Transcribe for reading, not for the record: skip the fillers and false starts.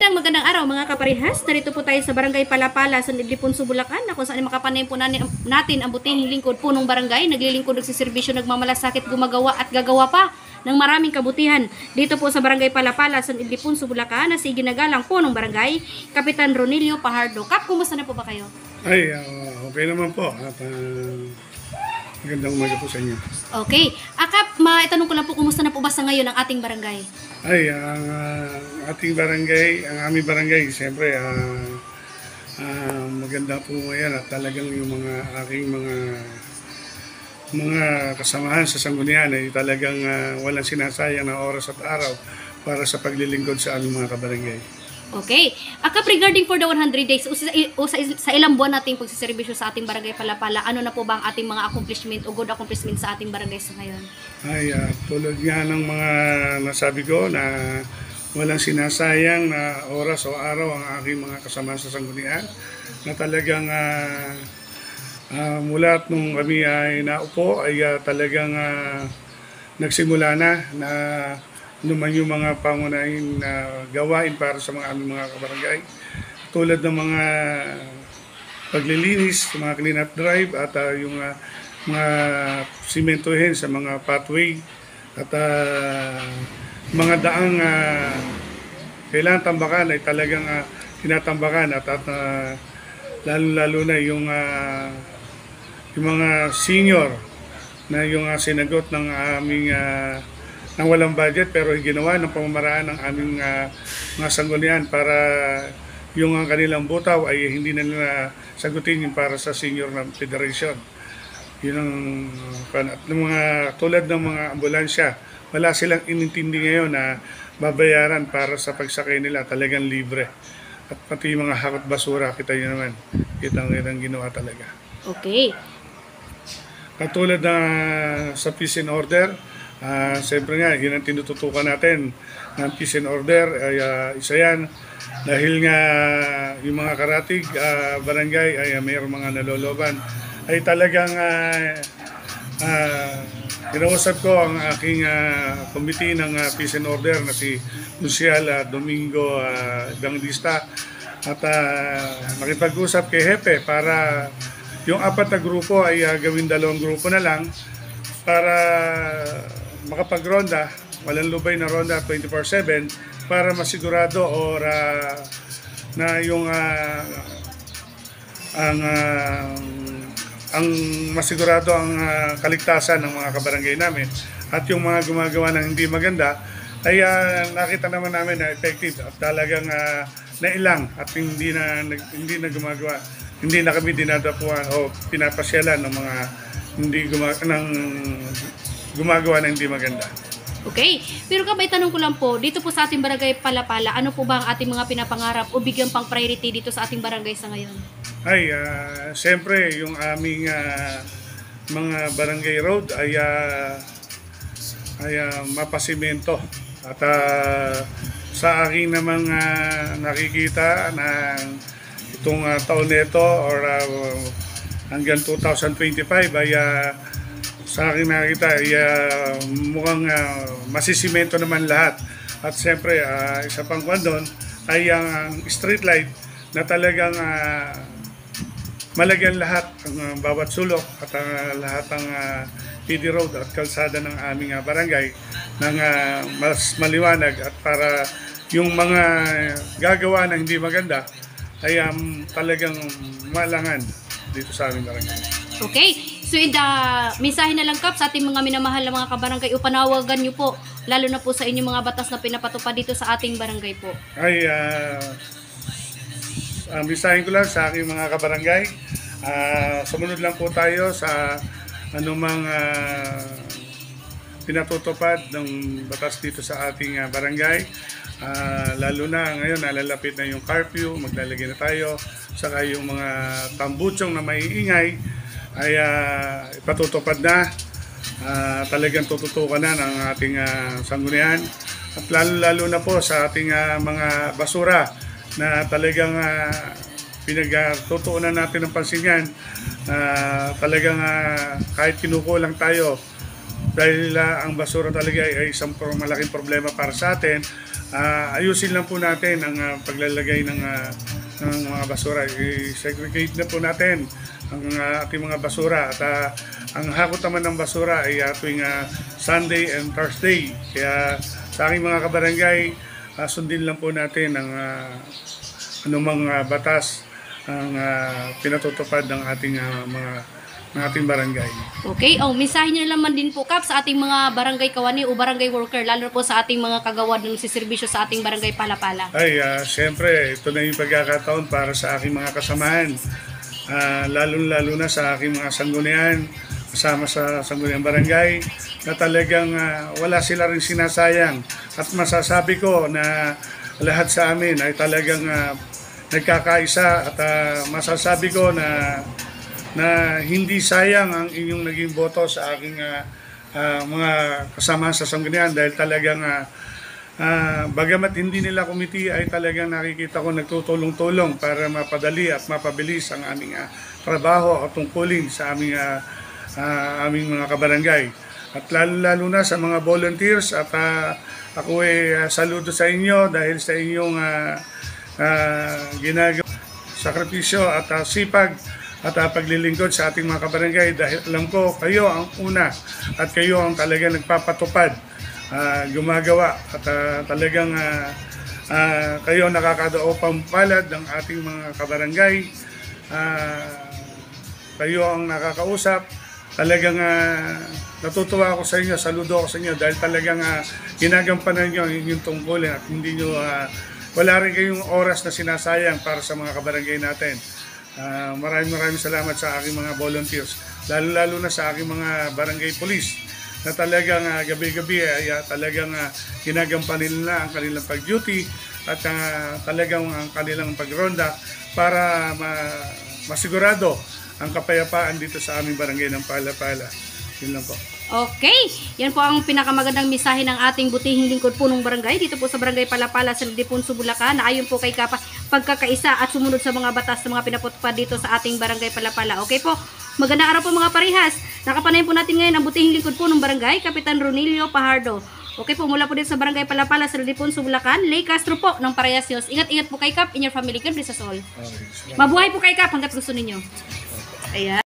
Magandang araw mga kaparehas. Narito po tayo sa Barangay Palapala, San Ildefonso, Bulacan, na kung saan makapanayin po natin ang butihing lingkod punong barangay. Naglilingkod, nagsiservisyo, nagmamalasakit, gumagawa at gagawa pa ng maraming kabutihan. Dito po sa Barangay Palapala, San Ildefonso, Bulacan, na si ginagalang punong barangay, Kapitan Ronilio Pajardo. Kap, kumusta na po ba kayo? Ay, okay naman po. At magandang umaga po sa inyo. Okay. Kap, maitanong ko lang po, kumusta na po ba sa ngayon ang ating barangay? Ay, ang ating barangay, ang aming barangay, siyempre, maganda po ngayon at talagang yung mga aking mga kasamahan sa sanggunian ay talagang walang sinasayang na oras at araw para sa paglilingkod sa aming mga kabarangay. Okay. Kap, regarding for the 100 days, sa ilang buwan nating pagsiservisyo sa ating barangay Palapala, ano na po ba ang ating mga accomplishment o good accomplishment sa ating barangay sa ngayon? Ay, tulad nga ng mga nasabi ko na walang sinasayang na oras o araw ang aking mga kasama sa sanggunian na talagang mula nung kami ay naupo ay talagang nagsimula na naman yung mga pangunahing gawain para sa mga aming mga kabarangay. Tulad ng mga paglilinis, mga clean-up drive at yung mga simentohin sa mga pathway at mga daang kailangan tambakan ay talagang tinatambakan at lalo-lalo na yung mga senior na yung sinagot ng aming nang walang budget pero ginawa ng pamamaraan ng aming mga sanggunian para yung kanilang butaw ay hindi na nila sagutin yung para sa senior na federation. Yun ang mga tulad ng mga ambulansya, wala silang inintindi ngayon na babayaran para sa pagsakay nila, talagang libre. At pati yung mga hakot basura, kita nyo naman, kitang ginawa talaga. Okay. Katulad na sa peace and order, siyempre nga, yun ang tinututukan natin ng peace and order, ay isa yan. Dahil nga yung mga karatig barangay ay mayroong mga naloloban, ay talagang kinausap ko ang aking committee ng peace and order na si Lucial Domingo Evangelista at makipag-usap kay Hepe para yung 4 na grupo ay gawin 2 grupo na lang para makapag-ronda, walang lubay na ronda 24/7 para masigurado or na yung ang masigurado ang kaligtasan ng mga kabarangay namin at yung mga gumagawa ng hindi maganda ay nakita naman namin na effective at talagang nailang at hindi na kami dinadapuan o pinapasyalan ng mga gumagawa ng hindi maganda. Okay. Pero may tanong ko lang po, dito po sa ating barangay Palapala, ano po ba ang ating mga pinapangarap o bigyan pang priority dito sa ating barangay sa ngayon? Ay, siyempre, yung aming mga barangay road ay mapasimento. At sa aking namang nakikita ng itong taon nito or hanggang 2025 ay sa aking nakikita ay mukhang masisimento naman lahat. At siyempre, isa pang kwan doon ay ang street light na talagang malagyan lahat ang bawat sulok at lahat ng PD road at kalsada ng aming barangay ng mas maliwanag at para yung mga gagawa ng hindi maganda ay talagang malangan dito sa aming barangay. Okay. So, mensahe na lang, Kap, sa ating mga minamahal na mga kabarangay o panawagan nyo po, lalo na po sa inyong mga batas na pinapatupad dito sa ating barangay po. Ay, mensahe ko lang sa aking mga kabarangay, sumunod lang po tayo sa anumang pinatutupad ng batas dito sa ating barangay. Lalo na ngayon, nalalapit na yung curfew, maglalagay na tayo, saka yung mga tambutsong na maiingay ay ipatutupad na, talagang tututukan na ng ating sanggunian at lalo na po sa ating mga basura na talagang pinagtutuunan natin ng pansin yan, talagang kahit kinukulang tayo dahil ang basura talaga ay isang malaking problema para sa atin ayusin lang po natin ang paglalagay ng mga basura. I-segregate na po natin ang ating mga basura. At ang hakot naman ng basura ay tuwing Sunday and Thursday. Kaya sa aking mga kabarangay, sundin lang po natin ang anumang batas ang pinatutupad ng ating barangay. Okay, mensahe niyo naman din po, Kap, sa ating mga barangay kawani o barangay worker, lalo po sa ating mga kagawad ng siservisyo sa ating barangay Palapala. Ay, siyempre, ito na yung pagkakataon para sa aking mga kasamahan. Lalo na sa aking mga sanggunian, kasama sa sanggunian barangay, na talagang wala sila rin sinasayang. At masasabi ko na lahat sa amin ay talagang nagkakaisa at masasabi ko na hindi sayang ang inyong naging boto sa aking mga kasama sa sanggunian dahil talagang bagamat hindi nila komite ay talagang nakikita ko nagtutulong-tulong para mapadali at mapabilis ang aming trabaho at tungkulin sa aming mga kabarangay. At lalo na sa mga volunteers at ako saludo sa inyo dahil sa inyong ginagawa sakripisyo at sipag at paglilingkod sa ating mga kabarangay dahil alam ko kayo ang una at kayo ang talagang nagpapatupad, gumagawa at talagang kayo nakakadaupang palad ng ating mga kabarangay. Kayo ang nakakausap. Talagang natutuwa ako sa inyo, saludo ako sa inyo dahil talagang ginagampanan nyo yung tungkulin at hindi nyo, wala rin kayong oras na sinasayang para sa mga kabarangay natin. Maraming salamat sa aking mga volunteers, lalo na sa aking mga barangay police na talagang gabi-gabi ay talagang ginagampanin nila ang kanilang pag-duty at talagang ang kanilang pagronda para masigurado ang kapayapaan dito sa aming barangay ng Palapala. Yun lang po. Okay, yan po ang pinakamagandang mensahe ng ating butihing lingkod punong barangay dito po sa barangay Palapala sa Ildefonso, Bulacan, na ayon po kay Kapa pagkakaisa at sumunod sa mga batas na mga pinaputupad dito sa ating barangay Palapala. Okay po, magandang araw po mga parihas. Nakapanayin po natin ngayon ang butihing lingkod punong barangay, Kapitan Ronilio Pajardo. Okay po, mula po dito sa barangay Palapala sa Ildefonso, Bulacan, Lay Castro po ng Parehas News. Ingat-ingat po kay Kap in your family. God bless us all. Mabuhay po kay Kap hanggat gusto ninyo. Ayan.